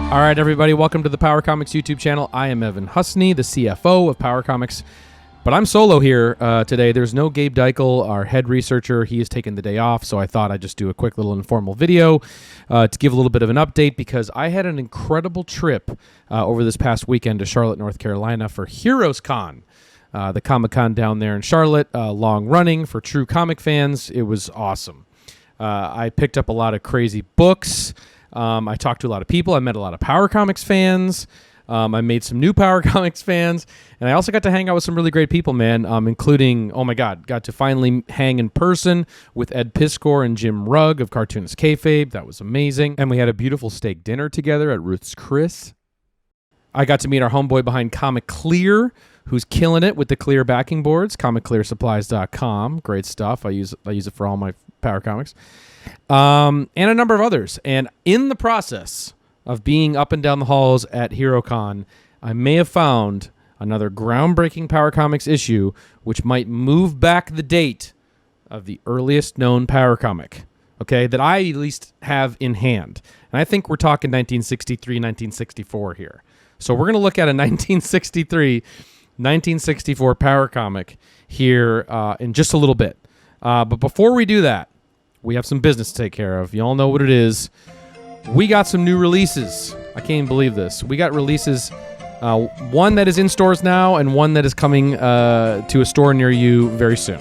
All right, everybody, welcome to the Power Comics YouTube channel. I am Evan Husney, the CFO of Power Comics, but I'm solo here today. There's no Gabe Deichel, our head researcher. He has taken the day off, so I thought I'd just do a quick little informal video to give a little bit of an update because I had an incredible trip over this past weekend to Charlotte, North Carolina for Heroes Con, the Comic-Con down there in Charlotte, long running for true comic fans. It was awesome. I picked up a lot of crazy books. I talked to a lot of people. I met a lot of Power Comics fans. I made some new Power Comics fans. And I also got to hang out with some really great people, man, including, oh my God, got to finally hang in person with Ed Piskor and Jim Rugg of Cartoonist Kayfabe. That was amazing. And we had a beautiful steak dinner together at Ruth's Chris. I got to meet our homeboy behind Comic Clear, who's killing it with the clear backing boards, comicclearsupplies.com. Great stuff. I use it for all my Power Comics. And a number of others. And in the process of being up and down the halls at HeroCon, I may have found another groundbreaking Power Comics issue which might move back the date of the earliest known Power Comic, okay, that I at least have in hand. And I think we're talking 1963, 1964 here. So we're going to look at a 1964 Power Comic here in just a little bit. But before we do that, we have some business to take care of. You all know what it is. We got some new releases. I can't even believe this. We got releases, one that is in stores now and one that is coming to a store near you very soon.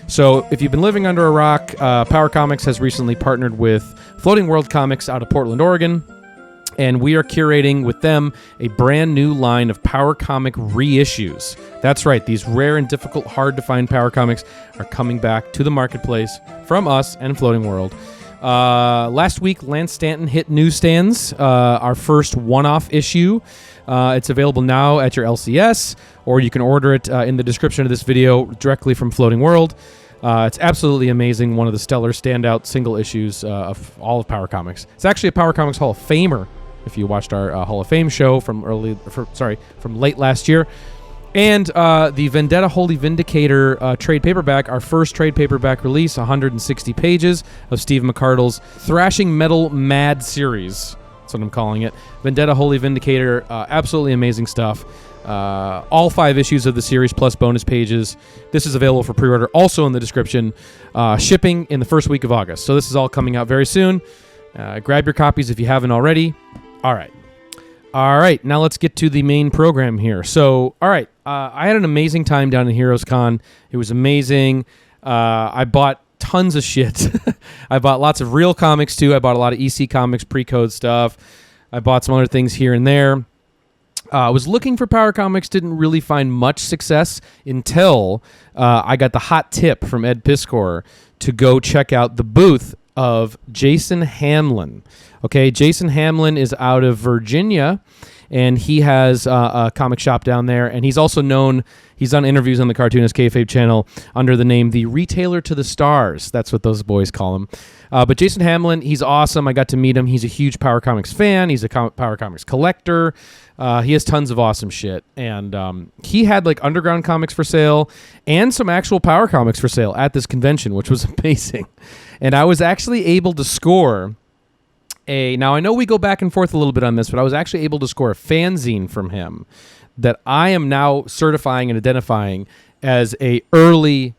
So if you've been living under a rock, Power Comics has recently partnered with Floating World Comics out of Portland, Oregon. And we are curating with them a brand new line of Power Comic reissues. That's right, these rare and difficult, hard-to-find Power Comics are coming back to the marketplace from us and Floating World. Last week, Lance Stanton hit newsstands, our first one-off issue. It's available now at your LCS, or you can order it in the description of this video directly from Floating World. It's absolutely amazing, one of the stellar standout single issues of all of Power Comics. It's actually a Power Comics Hall of Famer, if you watched our Hall of Fame show from late last year. And the Vendetta Holy Vindicator trade paperback, our first trade paperback release, 160 pages of Steve McCardle's Thrashing Metal Mad series. That's what I'm calling it. Vendetta Holy Vindicator, absolutely amazing stuff. All 5 issues of the series plus bonus pages. This is available for pre-order also in the description. Shipping in the first week of August. So this is all coming out very soon. Grab your copies if you haven't already. All right, now let's get to the main program here. So, all right, I had an amazing time down in Heroes Con. It was amazing. I bought tons of shit. I bought lots of real comics, too. I bought a lot of EC Comics pre-code stuff. I bought some other things here and there. I was looking for Power Comics, didn't really find much success until I got the hot tip from Ed Piskor to go check out the booth of Jason Hamlin. Okay, Jason Hamlin is out of Virginia, and he has a comic shop down there, and he's also known, he's done interviews on the Cartoonist Kayfabe channel under the name The Retailer to the Stars. That's what those boys call him. But Jason Hamlin, he's awesome. I got to meet him. He's a huge Power Comics fan. He's a Power Comics collector. He has tons of awesome shit. And he had like underground comics for sale and some actual Power Comics for sale at this convention, which was amazing. And I was actually able to score now I know we go back and forth a little bit on this, but I was actually able to score a fanzine from him that I am now certifying and identifying as a early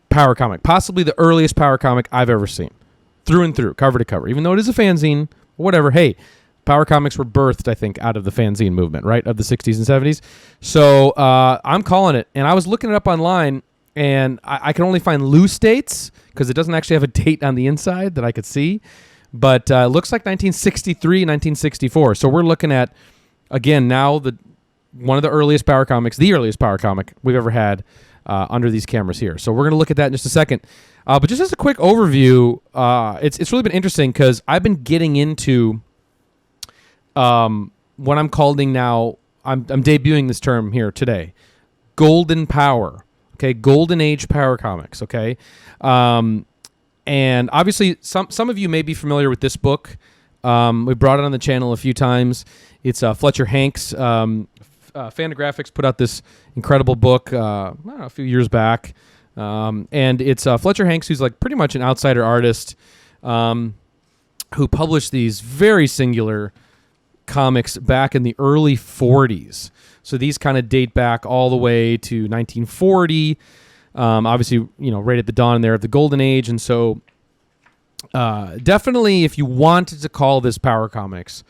Power Comic, possibly the earliest Power Comic I've ever seen, through and through, cover to cover. Even though it is a fanzine, whatever, hey, Power Comics were birthed, I think, out of the fanzine movement, right, of the 60s and 70s. So I'm calling it, and I was looking it up online, and I can only find loose dates because it doesn't actually have a date on the inside that I could see. But it looks like 1963, 1964. So we're looking at, again, now one of the earliest Power Comics, the earliest Power Comic we've ever had under these cameras here. So we're going to look at that in just a second. But just as a quick overview, it's really been interesting because I've been getting into what I'm calling now, I'm debuting this term here today, Golden Power. Okay, Golden Age Power Comics, okay? And obviously, some of you may be familiar with this book. We brought it on the channel a few times. It's Fletcher Hanks. Fantagraphics put out this incredible book I don't know, a few years back. And it's Fletcher Hanks, who's like pretty much an outsider artist who published these very singular comics back in the early 40s. So these kind of date back all the way to 1940. Obviously, right at the dawn there of the golden age. And so definitely if you wanted to call this power comics,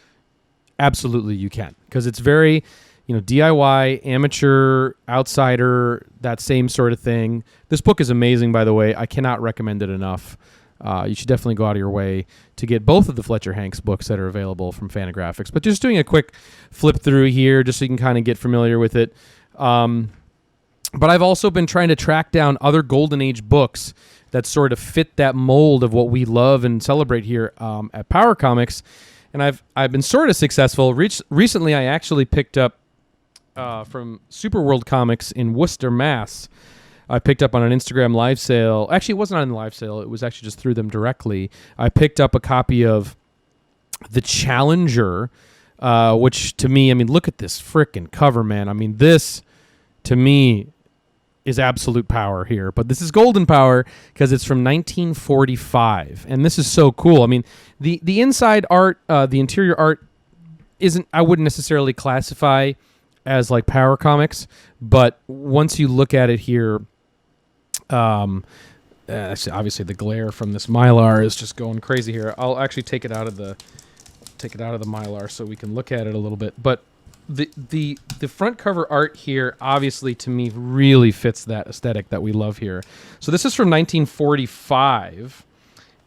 absolutely you can. Because it's very, DIY, amateur, outsider, that same sort of thing. This book is amazing, by the way. I cannot recommend it enough. You should definitely go out of your way to get both of the Fletcher Hanks books that are available from Fantagraphics. But just doing a quick flip through here just so you can kind of get familiar with it. But I've also been trying to track down other Golden Age books that sort of fit that mold of what we love and celebrate here at Power Comics. And I've been sort of successful. Recently, I actually picked up from Superworld Comics in Worcester, Mass. I picked up on an Instagram live sale. Actually, it wasn't on the live sale. It was actually just through them directly. I picked up a copy of The Challenger, which to me, look at this frickin' cover, man. This, to me, is absolute power here. But this is golden power because it's from 1945. And this is so cool. The inside art, the interior art, I wouldn't necessarily classify as like power comics. But once you look at it here, obviously the glare from this Mylar is just going crazy here. I'll actually take it out of the Mylar so we can look at it a little bit. But the front cover art here, obviously to me, really fits that aesthetic that we love here. So this is from 1945,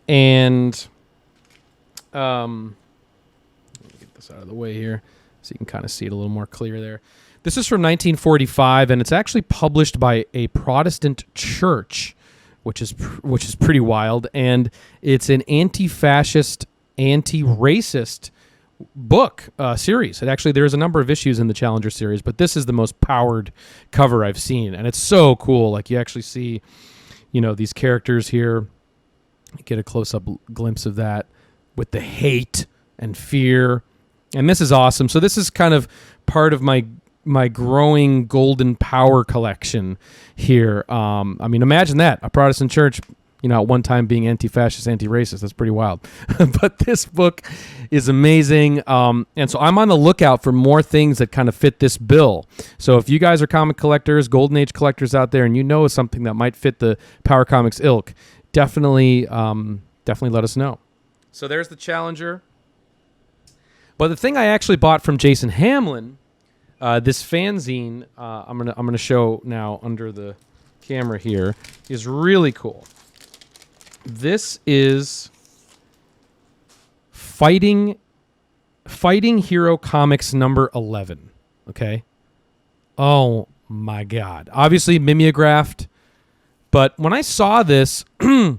and let me get this out of the way here so you can kind of see it a little more clear there. This is from 1945, and it's actually published by a Protestant church, which is pretty wild. And it's an anti-fascist, anti-racist book series. There's a number of issues in the Challenger series, but this is the most powered cover I've seen, and it's so cool. Like you actually see, these characters here. Get a close-up glimpse of that with the hate and fear, and this is awesome. So this is kind of part of my growing golden power collection here. Imagine that, a Protestant church, at one time being anti-fascist, anti-racist. That's pretty wild. But this book is amazing. And so I'm on the lookout for more things that kind of fit this bill. So if you guys are comic collectors, Golden Age collectors out there, and you know something that might fit the Power Comics ilk, definitely let us know. So there's the Challenger. But the thing I actually bought from Jason Hamlin, this fanzine, I'm gonna show now under the camera here, is really cool. This is Fighting Hero Comics number 11. Okay. Oh my God. Obviously mimeographed, but when I saw this, I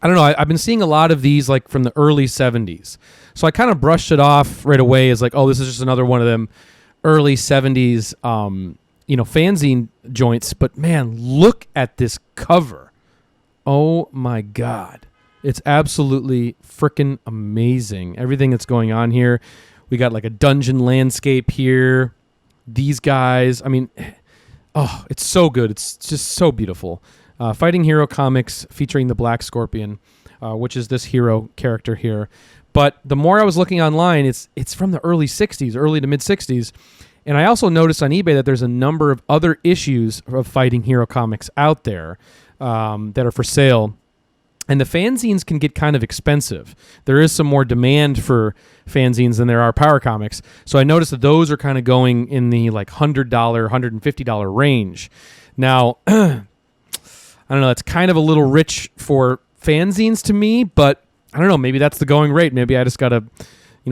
don't know. I've been seeing a lot of these like from the early 70s, so I kind of brushed it off right away as like, oh, this is just another one of them early 70s, fanzine joints. But man, look at this cover. Oh my God. It's absolutely freaking amazing. Everything that's going on here. We got like a dungeon landscape here. These guys, it's so good. It's just so beautiful. Fighting Hero Comics featuring the Black Scorpion, which is this hero character here. But the more I was looking online, it's from the early 60s, early to mid 60s. And I also noticed on eBay that there's a number of other issues of Fighting Hero Comics out there that are for sale. And the fanzines can get kind of expensive. There is some more demand for fanzines than there are Power Comics. So I noticed that those are kind of going in the like $100, $150 range. Now, I don't know, it's kind of a little rich for fanzines to me, but I don't know, maybe that's the going rate. Maybe I just got to,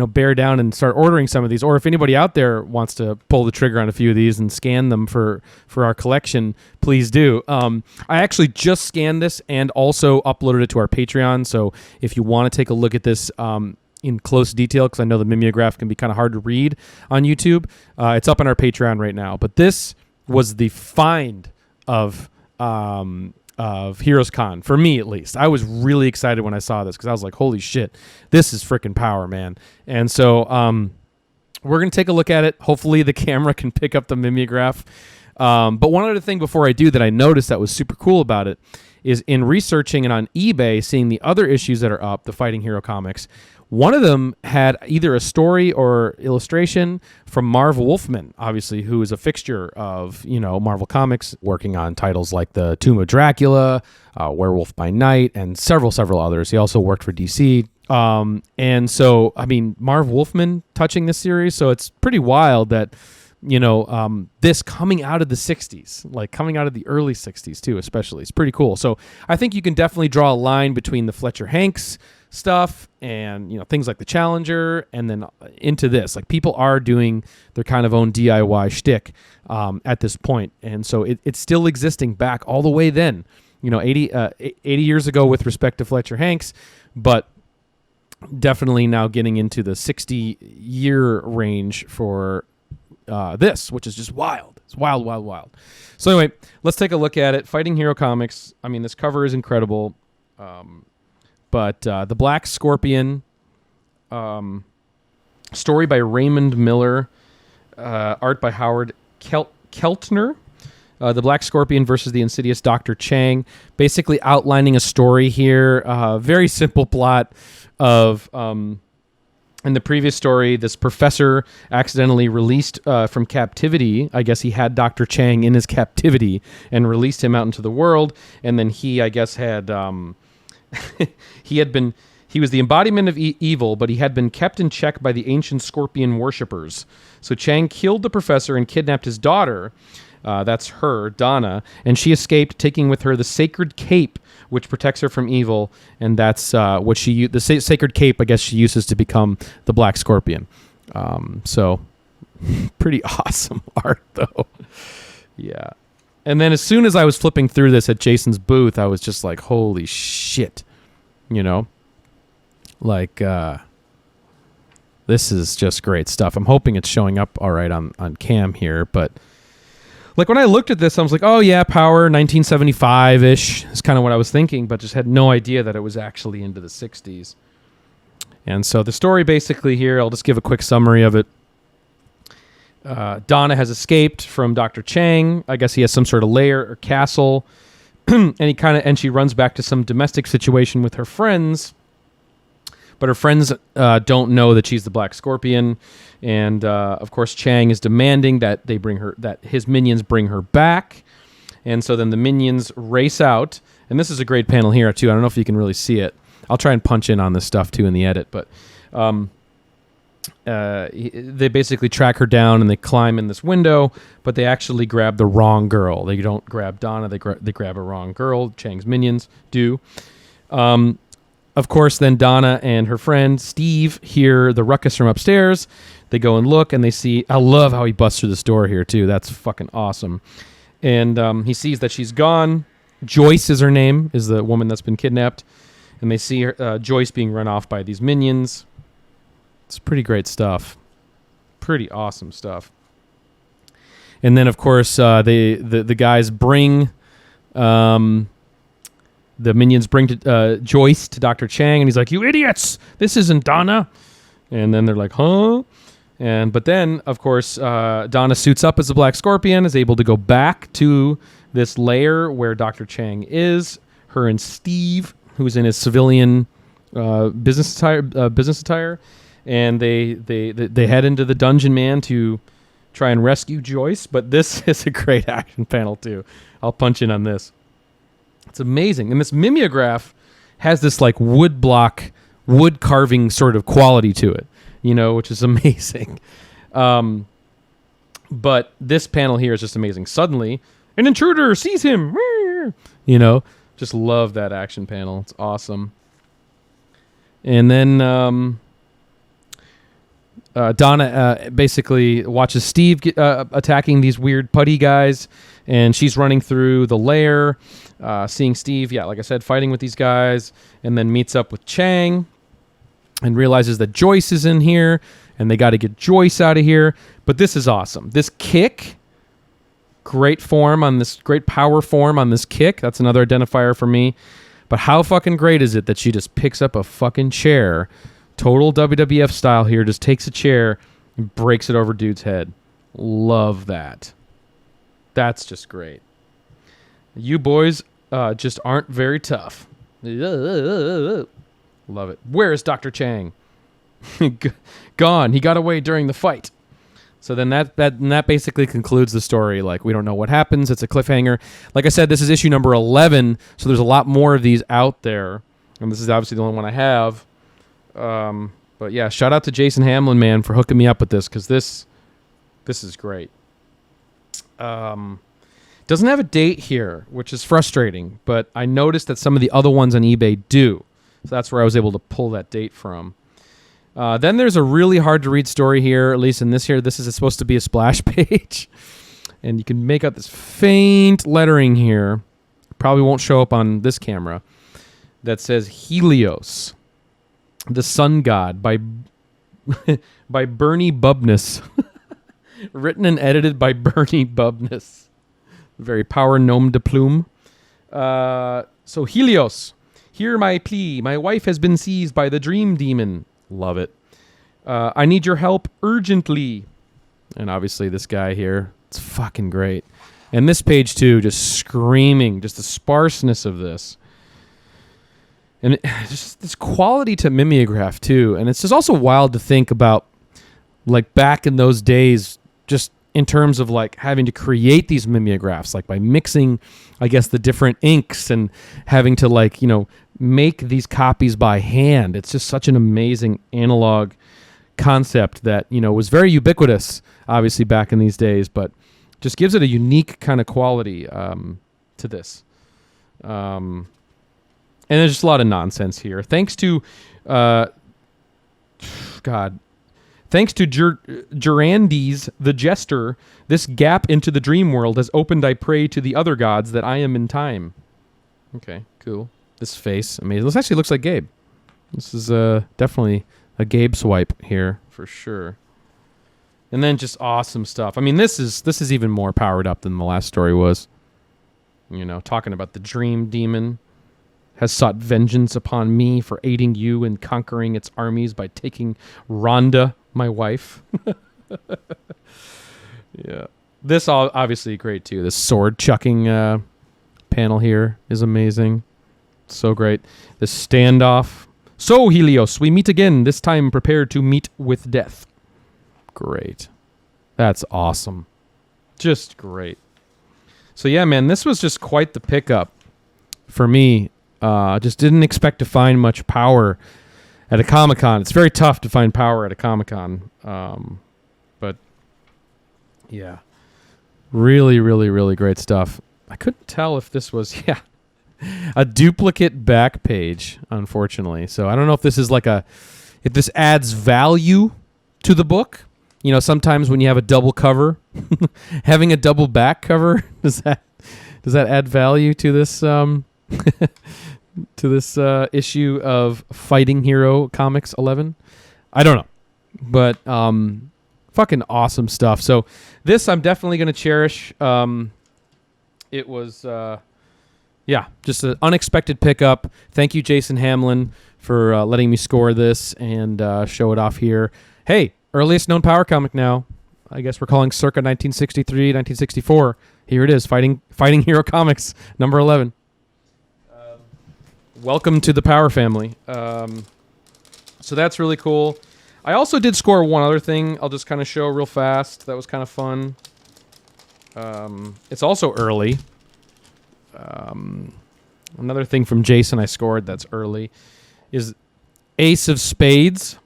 bear down and start ordering some of these. Or if anybody out there wants to pull the trigger on a few of these and scan them for our collection, please do. I actually just scanned this and also uploaded it to our Patreon. So if you want to take a look at this in close detail, because I know the mimeograph can be kind of hard to read on YouTube, it's up on our Patreon right now. But this was the find of Heroes Con, for me at least. I was really excited when I saw this because I was like, holy shit, this is freaking power, man. And so we're going to take a look at it. Hopefully the camera can pick up the mimeograph. But one other thing before I do that I noticed that was super cool about it is in researching and on eBay, seeing the other issues that are up, the Fighting Hero Comics, One of them had either a story or illustration from Marv Wolfman, obviously, who is a fixture of, Marvel Comics, working on titles like The Tomb of Dracula, Werewolf by Night, and several others. He also worked for DC. And so, I mean, Marv Wolfman touching this series, so it's pretty wild that, this coming out of the 60s, like coming out of the early 60s too, especially. It's pretty cool. So I think you can definitely draw a line between the Fletcher Hanks stuff and, things like the Challenger, and then into this. Like, people are doing their kind of own DIY shtick at this point. And so it's still existing back all the way then, 80 years ago with respect to Fletcher Hanks, but definitely now getting into the 60-year range for this, which is just wild. It's wild. So anyway, let's take a look at it. Fighting Hero Comics. I mean, this cover is incredible. But the Black Scorpion, story by Raymond Miller, art by Howard Keltner. The Black Scorpion versus the insidious Dr. Chang, basically outlining a story here. Very simple plot of, in the previous story, this professor accidentally released from captivity. I guess he had Dr. Chang in his captivity and released him out into the world. And then he, I guess, had he was the embodiment of evil, but he had been kept in check by the ancient scorpion worshippers. So Chang killed the professor and kidnapped his daughter. That's her, Donna, and she escaped, taking with her the sacred cape, which protects her from evil, and that's what the sacred cape, I guess, she uses to become the Black Scorpion. So, pretty awesome art, though. Yeah. And then as soon as I was flipping through this at Jason's booth, I was just like, holy shit. Like, this is just great stuff. I'm hoping it's showing up all right on cam here, but... Like, when I looked at this, I was like, oh, yeah, Power, 1975-ish is kind of what I was thinking, but just had no idea that it was actually into the 60s. And so the story basically here, I'll just give a quick summary of it. Donna has escaped from Dr. Chang. I guess he has some sort of lair or castle. and she runs back to some domestic situation with her friends. But her friends don't know that she's the Black Scorpion. And, of course, Chang is demanding that his minions bring her back. And so then the minions race out. And this is a great panel here, too. I don't know if you can really see it. I'll try and punch in on this stuff, too, in the edit. But they basically track her down and they climb in this window. But they actually grab the wrong girl. They don't grab Donna. They grab a wrong girl. Chang's minions do. Of course, then Donna and her friend Steve hear the ruckus from upstairs. They go and look, and they see... I love how he busts through this door here, too. That's fucking awesome. And he sees that she's gone. Joyce is her name, is the woman that's been kidnapped. And they see her, Joyce being run off by these minions. It's pretty great stuff. Pretty awesome stuff. And then, of course, the guys bring... the minions bring Joyce to Dr. Chang, and he's like, "You idiots! This isn't Donna." And then they're like, "Huh?" But then, of course, Donna suits up as the Black Scorpion, is able to go back to this lair where Dr. Chang is. Her and Steve, who's in his civilian business attire, and they head into the Dungeon Man to try and rescue Joyce. But this is a great action panel too. I'll punch in on this. It's amazing. And this mimeograph has this like wood carving sort of quality to it, which is amazing. But this panel here is just amazing. Suddenly, an intruder sees him. Just love that action panel. It's awesome. And then Donna basically watches Steve attacking these weird putty guys, and she's running through the lair, seeing Steve, like I said, fighting with these guys, and then meets up with Chang and realizes that Joyce is in here, and they got to get Joyce out of here. But this is awesome. This kick, great power form on this kick. That's another identifier for me. But how fucking great is it that she just picks up a fucking chair, total WWF style here, just takes a chair and breaks it over dude's head. Love that. That's just great. You boys just aren't very tough. Love it. Where is Dr. Chang? Gone. He got away during the fight. So then that basically concludes the story. Like, we don't know what happens. It's a cliffhanger. Like I said, this is issue number 11, so there's a lot more of these out there. And this is obviously the only one I have. But yeah, shout out to Jason Hamlin, man, for hooking me up with this, because this is great. Doesn't have a date here, which is frustrating, but I noticed that some of the other ones on eBay do. So that's where I was able to pull that date from. Then there's a really hard to read story here, at least in this here. This is supposed to be a splash page. And you can make out this faint lettering here. Probably won't show up on this camera. That says Helios, the sun god, by by Bernie Bubness. Written and edited by Bernie Bubness. Very power nom de plume. So Helios, hear my plea. My wife has been seized by the dream demon. Love it. I need your help urgently. And obviously this guy here, it's fucking great. And this page too, just screaming, just the sparseness of this. And just this quality to mimeograph too. And it's just also wild to think about, like, back in those days, just in terms of like having to create these mimeographs, like by mixing, I guess, the different inks and having to, like, you know, make these copies by hand. It's just such an amazing analog concept that, you know, was very ubiquitous, obviously, back in these days, but just gives it a unique kind of quality to this. And there's just a lot of nonsense here. Thanks to, thanks to Gerandes the Jester, this gap into the dream world has opened, I pray, to the other gods that I am in time. Okay, cool. This face, amazing. This actually looks like Gabe. This is definitely a Gabe swipe here, for sure. And then just awesome stuff. I mean, this is even more powered up than the last story was. You know, talking about the dream demon has sought vengeance upon me for aiding you in conquering its armies by taking Rhonda, my wife. Yeah. This obviously great too. This sword chucking panel here is amazing. So great. The standoff. So, Helios, we meet again, this time prepared to meet with death. Great. That's awesome. Just great. So, yeah, man, this was just quite the pickup for me. Just didn't expect to find much power at a Comic-Con. It's very tough to find power at a Comic-Con. But, yeah. Really, really, really great stuff. I couldn't tell if this was, a duplicate back page, unfortunately. So I don't know if this is like if this adds value to the book. You know, sometimes when you have a double cover, having a double back cover, does that add value to this to this issue of Fighting Hero Comics 11? I don't know, but fucking awesome stuff. So this I'm definitely going to cherish. It was just an unexpected pickup. Thank you, Jason Hamlin, for letting me score this and show it off here. Hey, earliest known power comic now. I guess we're calling circa 1963, 1964. Here it is, Fighting Hero Comics, number 11. Welcome to the Power family. So that's really cool. I also did score one other thing I'll just kind of show real fast. That was kind of fun. It's also early. Another thing from Jason I scored that's early is Ace of Spades.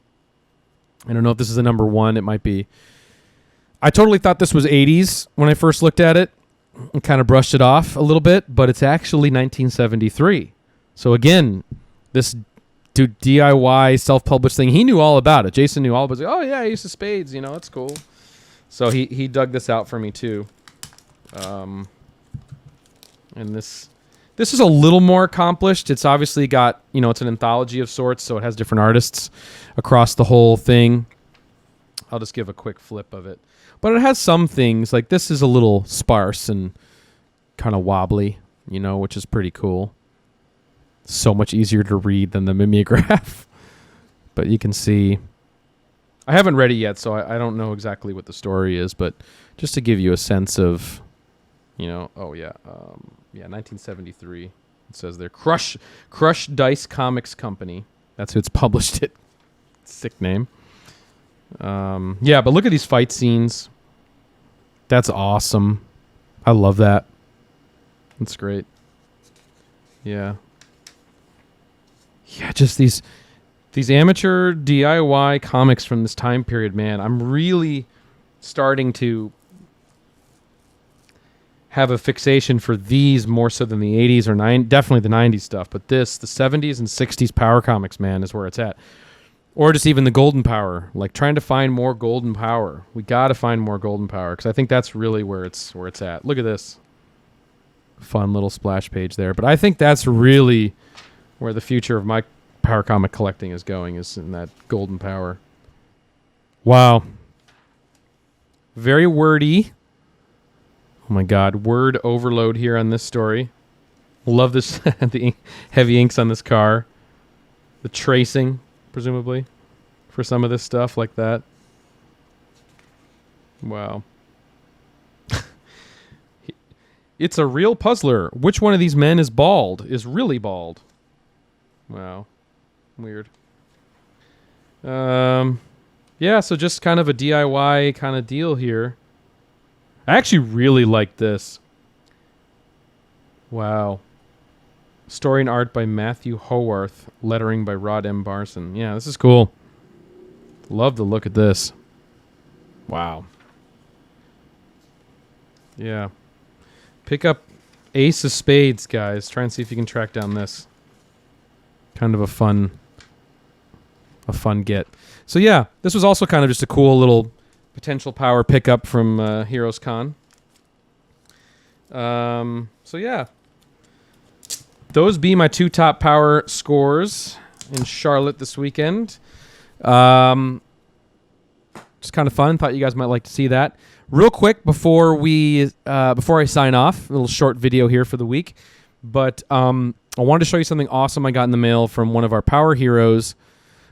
I don't know if this is the number one. It might be. I totally thought this was 80s when I first looked at it and kind of brushed it off a little bit, but it's actually 1973. So again, this DIY self-published thing, he knew all about it. Jason knew all about it. Oh yeah, Ace of Spades, you know, that's cool. So he dug this out for me too. And this is a little more accomplished. It's obviously got, you know, it's an anthology of sorts, so it has different artists across the whole thing. I'll just give a quick flip of it. But it has some things, like this is a little sparse and kind of wobbly, you know, which is pretty cool. So much easier to read than the mimeograph. But you can see, I haven't read it yet, so I don't know exactly what the story is, but just to give you a sense of, you know, 1973. It says there, Crush Dice Comics Company. That's who's published it. Sick name. Yeah, but look at these fight scenes. That's awesome. I love that. That's great. Yeah. Yeah, just these amateur DIY comics from this time period, man. I'm really starting to have a fixation for these more so than the 80s or definitely the 90s stuff. But the 70s and 60s power comics, man, is where it's at. Or just even the golden power, like trying to find more golden power. We got to find more golden power because I think that's really where it's at. Look at this. Fun little splash page there. But I think that's really where the future of my power comic collecting is going, is in that golden power. Wow. Very wordy. Oh my God, word overload here on this story. Love this, the heavy inks on this car. The tracing, presumably, for some of this stuff like that. Wow. It's a real puzzler. Which one of these men is really bald? Wow. Weird. Yeah, so just kind of a DIY kind of deal here. I actually really like this. Wow. Story and art by Matthew Howarth. Lettering by Rod M. Barson. Yeah, this is cool. Love the look at this. Wow. Yeah. Pick up Ace of Spades, guys. Try and see if you can track down this. Kind of a fun get. So yeah, this was also kind of just a cool little potential power pickup from Heroes Con. So yeah, those be my 2 top power scores in Charlotte this weekend. Just kind of fun. Thought you guys might like to see that. Real quick before I sign off, a little short video here for the week. But I wanted to show you something awesome I got in the mail from one of our power heroes.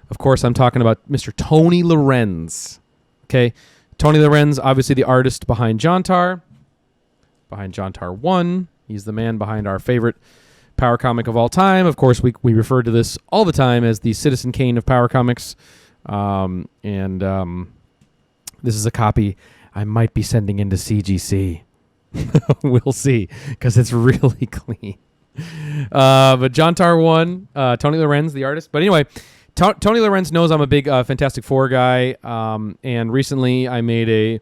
Of course, I'm talking about Mr. Tony LORENZ. Okay, Tony LORENZ, obviously the artist behind Jontar 1. He's the man behind our favorite power comic of all time. Of course, we refer to this all the time as the Citizen Kane of power comics. This is a copy I might be sending into CGC. We'll see, because it's really clean. But Jontar 1, Tony LORENZ, the artist. But anyway, Tony LORENZ knows I'm a big Fantastic Four guy, and recently I made a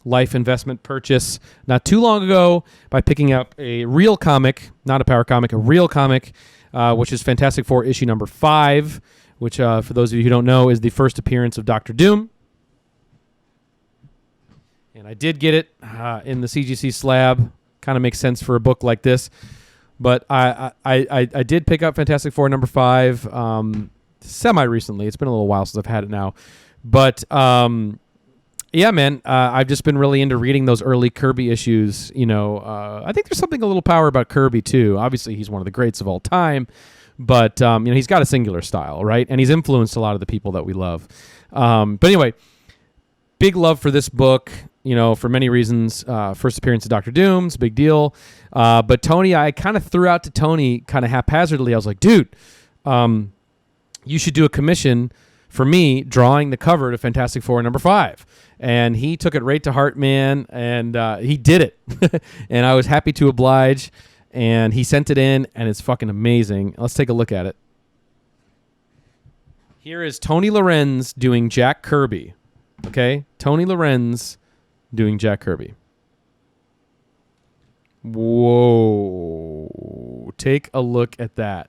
life investment purchase not too long ago by picking up a real comic, not a power comic, a real comic, which is Fantastic Four issue number 5, which, for those of you who don't know, is the first appearance of Dr. Doom. And I did get it in the CGC slab. Kind of makes sense for a book like this. But I did pick up Fantastic Four number 5 semi-recently. It's been a little while since I've had it now. But, yeah, man, I've just been really into reading those early Kirby issues. You know, I think there's something a little power about Kirby, too. Obviously, he's one of the greats of all time. But, you know, he's got a singular style, right? And he's influenced a lot of the people that we love. But anyway, big love for this book. You know, for many reasons. First appearance of Dr. Doom's big deal. But Tony, I kind of threw out to Tony kind of haphazardly. I was like, dude, you should do a commission for me drawing the cover to Fantastic Four number 5. And he took it right to heart, man. And he did it. And I was happy to oblige. And he sent it in, and it's fucking amazing. Let's take a look at it. Here is Tony LORENZ doing Jack Kirby. Okay? Tony LORENZ doing Jack Kirby. Whoa. Take a look at that.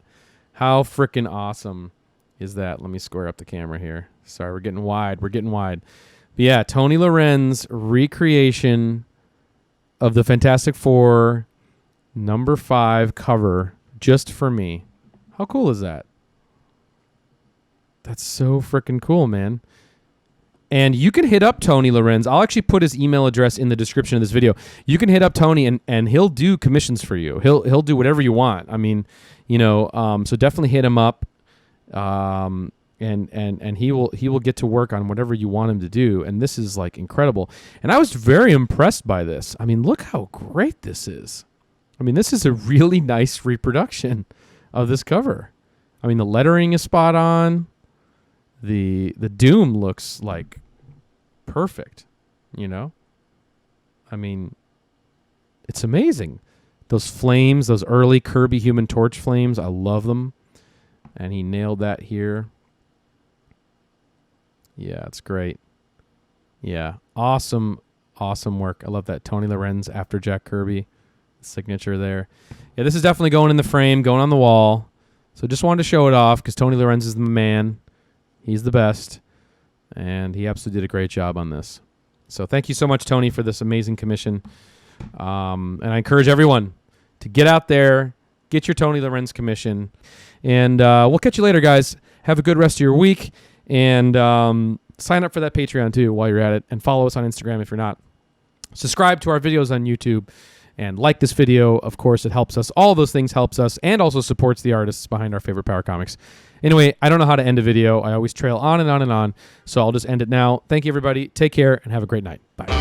How freaking awesome is that? Let me square up the camera here. Sorry, we're getting wide. But yeah, Tony LORENZ recreation of the Fantastic Four number 5 cover just for me. How cool is that? That's so freaking cool, man. And you can hit up Tony LORENZ. I'll actually put his email address in the description of this video. You can hit up Tony, and he'll do commissions for you. He'll do whatever you want. I mean, you know, so definitely hit him up, and he will get to work on whatever you want him to do. And this is like incredible. And I was very impressed by this. I mean, look how great this is. I mean, this is a really nice reproduction of this cover. I mean, the lettering is spot on. the Doom looks like perfect, you know? I mean, it's amazing. Those flames, those early Kirby Human Torch flames, I love them. And he nailed that here. Yeah, it's great. Yeah, awesome, awesome work. I love that Tony Lorenz after Jack Kirby signature there. Yeah, this is definitely going in the frame, going on the wall. So just wanted to show it off because Tony Lorenz is the man. He's the best. And he absolutely did a great job on this. So thank you so much, Tony, for this amazing commission. And I encourage everyone to get out there, get your Tony Lorenz commission. And we'll catch you later, guys. Have a good rest of your week. And sign up for that Patreon, too, while you're at it. And follow us on Instagram if you're not. Subscribe to our videos on YouTube. And like this video. Of course, it helps us. All of those things helps us and also supports the artists behind our favorite power comics. Anyway, I don't know how to end a video. I always trail on and on and on. So I'll just end it now. Thank you, everybody. Take care and have a great night. Bye.